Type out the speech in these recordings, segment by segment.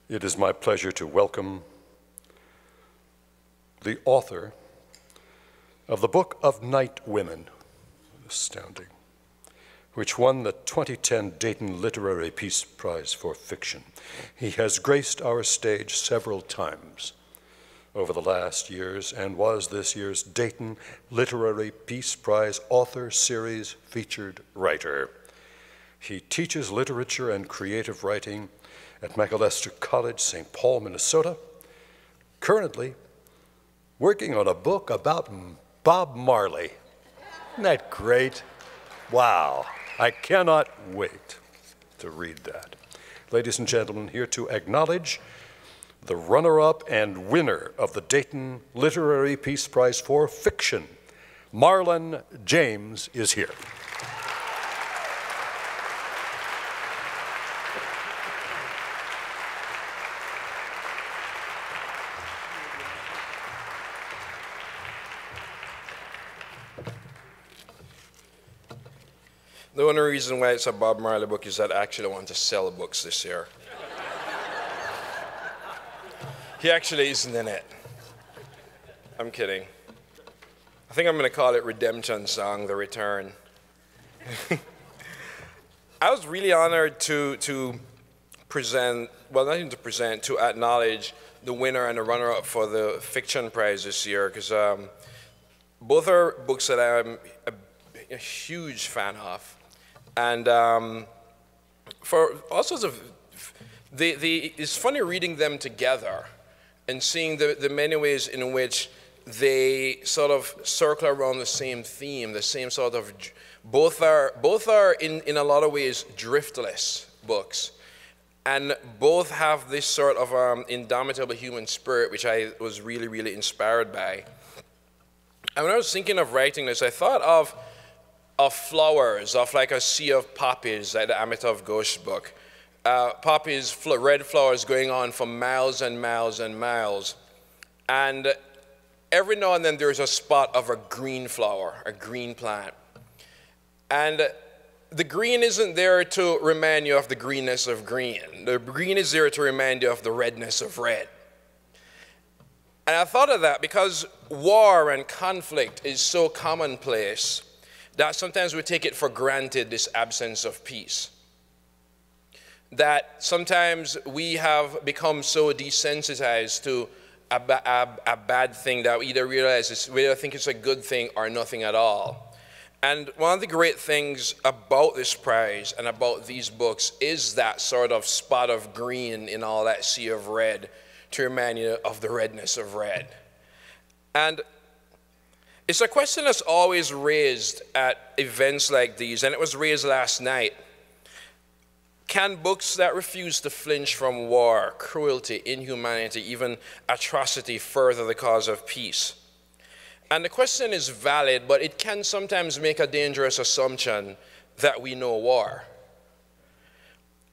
It is my pleasure to welcome the author of the Book of Night Women, astounding, which won the 2010 Dayton Literary Peace Prize for Fiction. He has graced our stage several times over the last years and was this year's Dayton Literary Peace Prize Author Series featured writer. He teaches literature and creative writing at McAllister College, St. Paul, Minnesota, currently working on a book about Bob Marley. Isn't that great? Wow, I cannot wait to read that. Ladies and gentlemen, here to acknowledge the runner-up and winner of the Dayton Literary Peace Prize for Fiction, Marlon James, is here. The only reason why it's a Bob Marley book is that I actually want to sell books this year. He actually isn't in it. I'm kidding. I think I'm going to call it Redemption Song, The Return. I was really honored to present, well, not even to present, to acknowledge the winner and the runner-up for the Fiction Prize this year, because both are books that I'm a huge fan of. And for all sorts of, it's funny reading them together and seeing the many ways in which they sort of circle around the same theme, the same sort of, both are in a lot of ways driftless books. And both have this sort of indomitable human spirit, which I was really, really inspired by. And when I was thinking of writing this, I thought of flowers, of like a sea of poppies, like the Amitav Ghosh book. Poppies, red flowers going on for miles and miles and miles. And every now and then there's a spot of a green flower, a green plant. And the green isn't there to remind you of the greenness of green. The green is there to remind you of the redness of red. And I thought of that because war and conflict is so commonplace that sometimes we take it for granted, this absence of peace. That sometimes we have become so desensitized to a bad thing that we either realize we either think it's a good thing or nothing at all. And one of the great things about this prize and about these books is that sort of spot of green in all that sea of red to remind you of the redness of red. And it's a question that's always raised at events like these, and it was raised last night. Can books that refuse to flinch from war, cruelty, inhumanity, even atrocity further the cause of peace? And the question is valid, but it can sometimes make a dangerous assumption that we know war,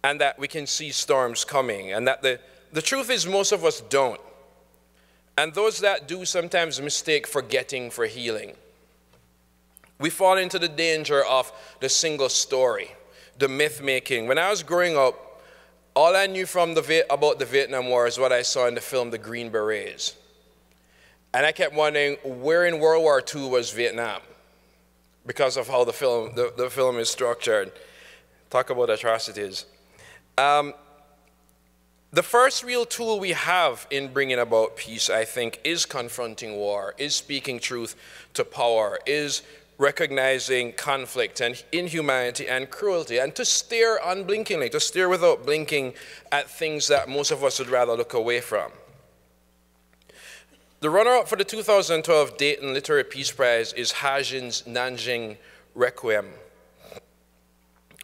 and that we can see storms coming, and that the truth is most of us don't. And those that do sometimes mistake forgetting for healing. We fall into the danger of the single story, the myth making. When I was growing up, all I knew about the Vietnam War is what I saw in the film The Green Berets. And I kept wondering, where in World War II was Vietnam? Because of how the film is structured. Talk about atrocities. The first real tool we have in bringing about peace, I think, is confronting war, is speaking truth to power, is recognizing conflict and inhumanity and cruelty, and to stare unblinkingly, to stare without blinking at things that most of us would rather look away from. The runner-up for the 2012 Dayton Literary Peace Prize is Hajin's Nanjing Requiem.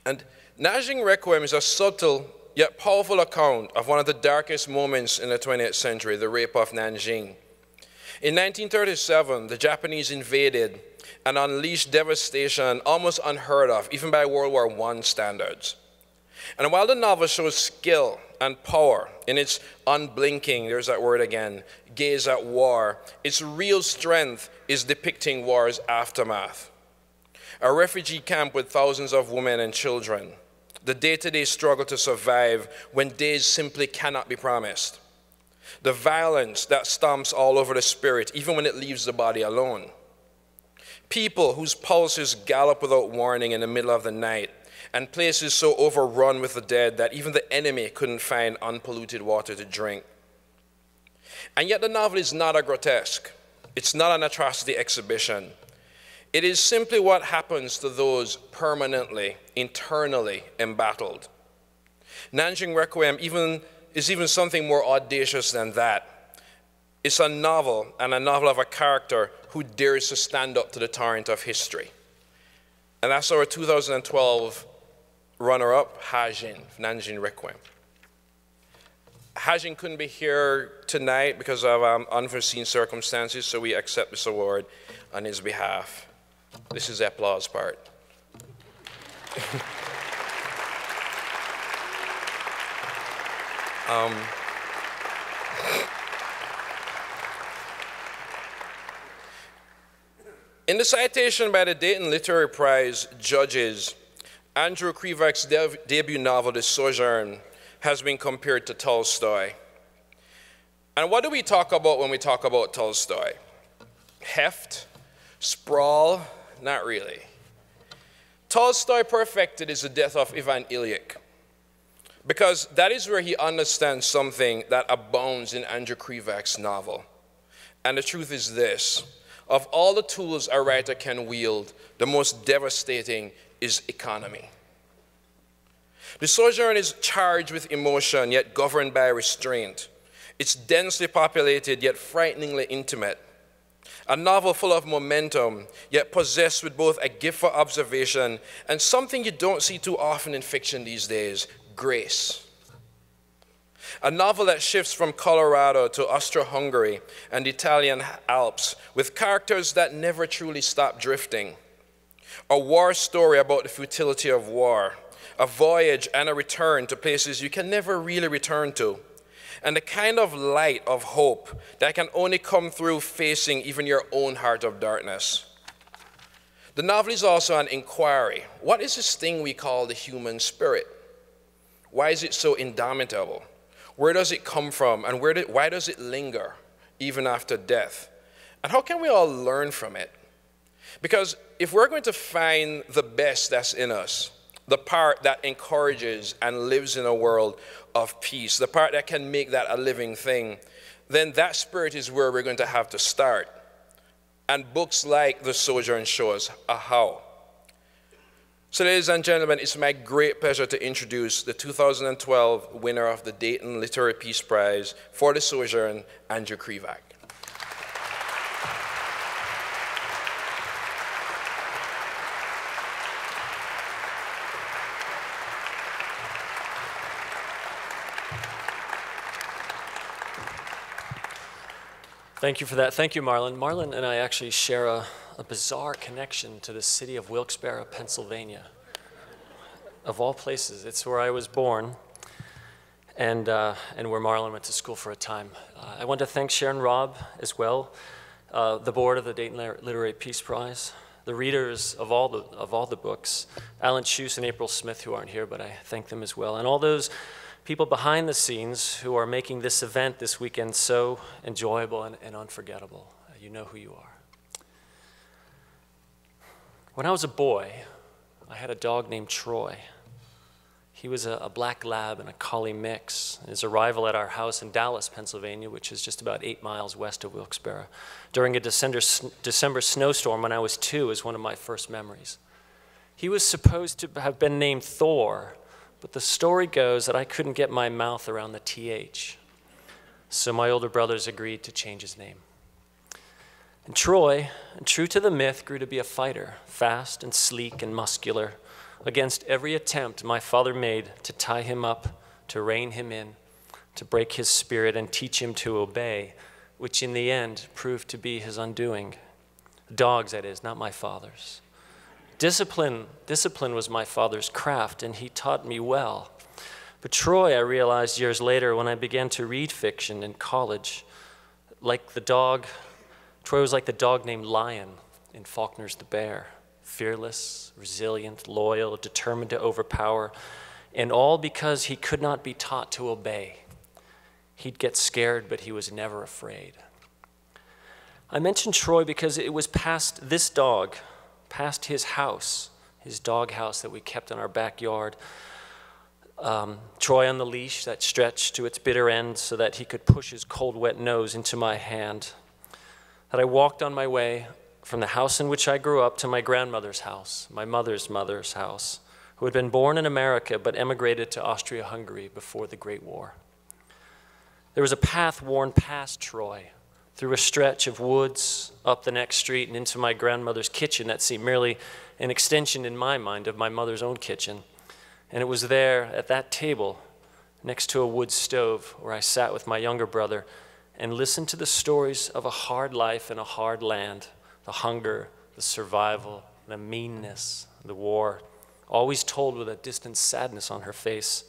And Nanjing Requiem is a subtle yet powerful account of one of the darkest moments in the 20th century, the rape of Nanjing. In 1937, the Japanese invaded and unleashed devastation almost unheard of, even by World War I standards. And while the novel shows skill and power in its unblinking, there's that word again, gaze at war, its real strength is depicting war's aftermath. A refugee camp with thousands of women and children, the day-to-day struggle to survive when days simply cannot be promised, the violence that stomps all over the spirit even when it leaves the body alone, people whose pulses gallop without warning in the middle of the night, and places so overrun with the dead that even the enemy couldn't find unpolluted water to drink. And yet the novel is not a grotesque. It's not an atrocity exhibition. It is simply what happens to those permanently, internally embattled. Nanjing Requiem is even something more audacious than that. It's a novel, and a novel of a character who dares to stand up to the torrent of history. And that's our 2012 runner-up, Hajin, Nanjing Requiem. Hajin couldn't be here tonight because of unforeseen circumstances, so we accept this award on his behalf. This is the applause part. In the citation by the Dayton Literary Prize judges, Andrew Krivak's debut novel, The Sojourn, has been compared to Tolstoy. And what do we talk about when we talk about Tolstoy? Heft? Sprawl? Not really. Tolstoy perfected is the death of Ivan Ilyich, because that is where he understands something that abounds in Andrew Krivak's novel. And the truth is this: of all the tools a writer can wield, the most devastating is economy. The Sojourn is charged with emotion, yet governed by restraint. It's densely populated, yet frighteningly intimate. A novel full of momentum, yet possessed with both a gift for observation and something you don't see too often in fiction these days, grace. A novel that shifts from Colorado to Austro-Hungary and the Italian Alps with characters that never truly stop drifting. A war story about the futility of war, a voyage and a return to places you can never really return to, and the kind of light of hope that can only come through facing even your own heart of darkness. The novel is also an inquiry. What is this thing we call the human spirit? Why is it so indomitable? Where does it come from, and why does it linger even after death? And how can we all learn from it? Because if we're going to find the best that's in us, the part that encourages and lives in a world of peace, the part that can make that a living thing, then that spirit is where we're going to have to start. And books like The Sojourn show us a how. So ladies and gentlemen, it's my great pleasure to introduce the 2012 winner of the Dayton Literary Peace Prize for The Sojourn, Andrew Krivak. Thank you for that. Thank you, Marlon. Marlon and I actually share a bizarre connection to the city of Wilkes-Barre, Pennsylvania. Of all places, it's where I was born and where Marlon went to school for a time. I want to thank Sharon Robb as well, the board of the Dayton Literary Peace Prize, the readers of all the books, Alan Schuster and April Smith, who aren't here, but I thank them as well, and all those people behind the scenes who are making this event this weekend so enjoyable and unforgettable. You know who you are. When I was a boy, I had a dog named Troy. He was a black lab and a collie mix. His arrival at our house in Dallas, Pennsylvania, which is just about 8 miles west of Wilkes-Barre, during a December snowstorm when I was 2 is one of my first memories. He was supposed to have been named Thor, but the story goes that I couldn't get my mouth around the TH. So my older brothers agreed to change his name. And Troy, true to the myth, grew to be a fighter, fast and sleek and muscular, against every attempt my father made to tie him up, to rein him in, to break his spirit and teach him to obey, which in the end proved to be his undoing. Dogs, that is, not my father's. Discipline was my father's craft, and he taught me well. But Troy, I realized years later when I began to read fiction in college, Troy was like the dog named Lion in Faulkner's The Bear. Fearless, resilient, loyal, determined to overpower. and all because he could not be taught to obey. He'd get scared, but he was never afraid. I mentioned Troy because it was past this dog, past his house, his dog house that we kept in our backyard. Troy on the leash that stretched to its bitter end so that he could push his cold, wet nose into my hand. That I walked on my way from the house in which I grew up to my grandmother's house, my mother's mother's house, who had been born in America but emigrated to Austria-Hungary before the Great War. There was a path worn past Troy, through a stretch of woods, up the next street, and into my grandmother's kitchen that seemed merely an extension in my mind of my mother's own kitchen. And it was there, at that table, next to a wood stove, where I sat with my younger brother and listened to the stories of a hard life in a hard land, the hunger, the survival, the meanness, the war, always told with a distant sadness on her face.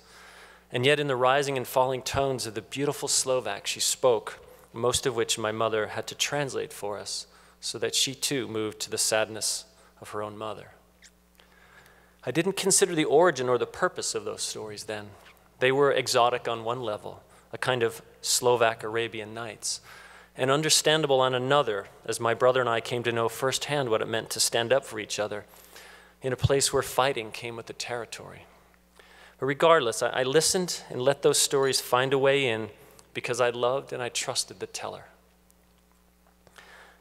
And yet in the rising and falling tones of the beautiful Slovak she spoke, most of which my mother had to translate for us, so that she too moved to the sadness of her own mother. I didn't consider the origin or the purpose of those stories then. They were exotic on one level, a kind of Slovak Arabian Nights, and understandable on another, as my brother and I came to know firsthand what it meant to stand up for each other in a place where fighting came with the territory. But regardless, I listened and let those stories find a way in because I loved and I trusted the teller.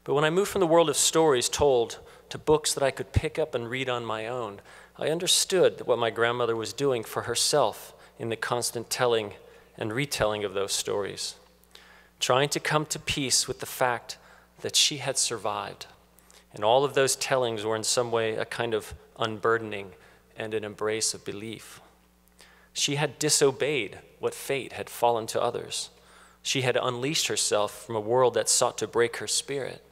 But when I moved from the world of stories told to books that I could pick up and read on my own, I understood what my grandmother was doing for herself in the constant telling and retelling of those stories, trying to come to peace with the fact that she had survived. And all of those tellings were in some way a kind of unburdening and an embrace of belief. She had disobeyed what fate had fallen to others. She had unleashed herself from a world that sought to break her spirit.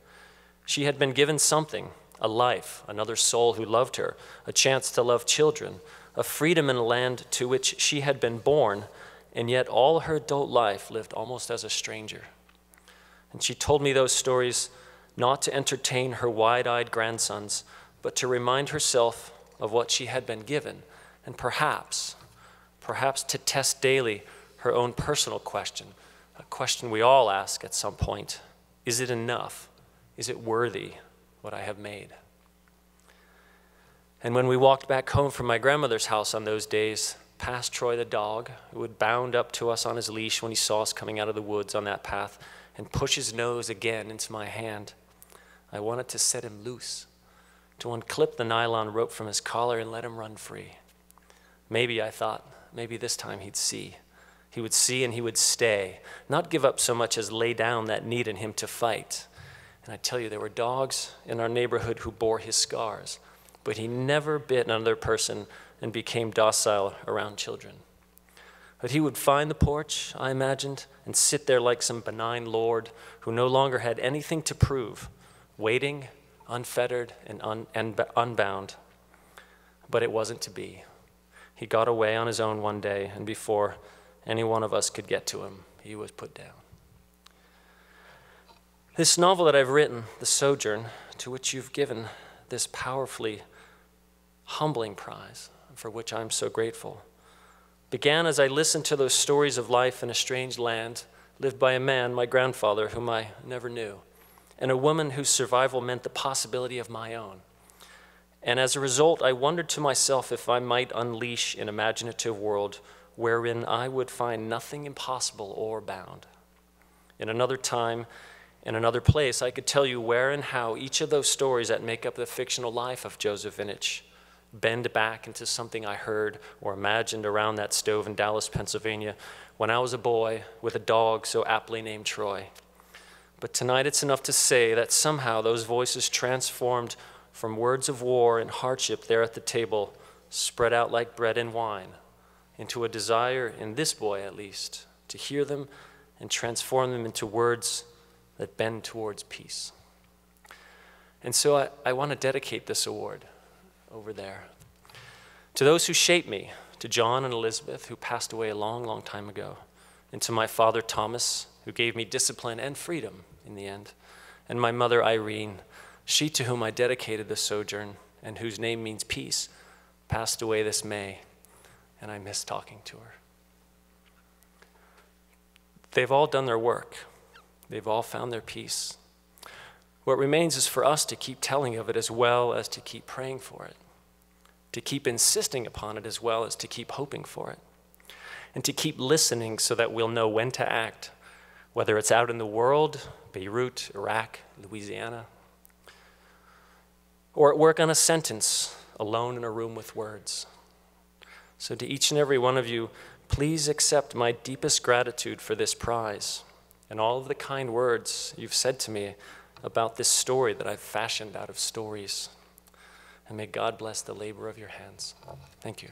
She had been given something, a life, another soul who loved her, a chance to love children, a freedom in a land to which she had been born, and yet all her adult life lived almost as a stranger. And she told me those stories not to entertain her wide-eyed grandsons, but to remind herself of what she had been given, and perhaps to test daily her own personal question, a question we all ask at some point. Is it enough? Is it worthy what I have made? And when we walked back home from my grandmother's house on those days, past Troy the dog, who would bound up to us on his leash when he saw us coming out of the woods on that path and push his nose again into my hand, I wanted to set him loose, to unclip the nylon rope from his collar and let him run free. Maybe, I thought, maybe this time he'd see. He would see and he would stay, not give up so much as lay down that need in him to fight. And I tell you, there were dogs in our neighborhood who bore his scars, but he never bit another person and became docile around children. But he would find the porch, I imagined, and sit there like some benign lord who no longer had anything to prove, waiting, unfettered and unbound. But it wasn't to be. He got away on his own one day, and before any one of us could get to him, he was put down. This novel that I've written, The Sojourn, to which you've given this powerfully humbling prize, for which I'm so grateful, began as I listened to those stories of life in a strange land lived by a man, my grandfather, whom I never knew, and a woman whose survival meant the possibility of my own. And as a result, I wondered to myself if I might unleash an imaginative world wherein I would find nothing impossible or bound. In another time, in another place, I could tell you where and how each of those stories that make up the fictional life of Joseph Vinich bend back into something I heard or imagined around that stove in Dallas, Pennsylvania, when I was a boy with a dog so aptly named Troy. But tonight it's enough to say that somehow those voices transformed from words of war and hardship there at the table, spread out like bread and wine, into a desire, in this boy at least, to hear them and transform them into words that bend towards peace. And so I want to dedicate this award over there to those who shaped me, to John and Elizabeth, who passed away a long, long time ago, and to my father, Thomas, who gave me discipline and freedom in the end, and my mother, Irene, she to whom I dedicated the Sojourn and whose name means peace, passed away this May. and I miss talking to her. They've all done their work. They've all found their peace. What remains is for us to keep telling of it as well as to keep praying for it, to keep insisting upon it as well as to keep hoping for it, and to keep listening so that we'll know when to act, whether it's out in the world, Beirut, Iraq, Louisiana, or at work on a sentence, alone in a room with words. So to each and every one of you, please accept my deepest gratitude for this prize and all of the kind words you've said to me about this story that I've fashioned out of stories. And may God bless the labor of your hands. Thank you.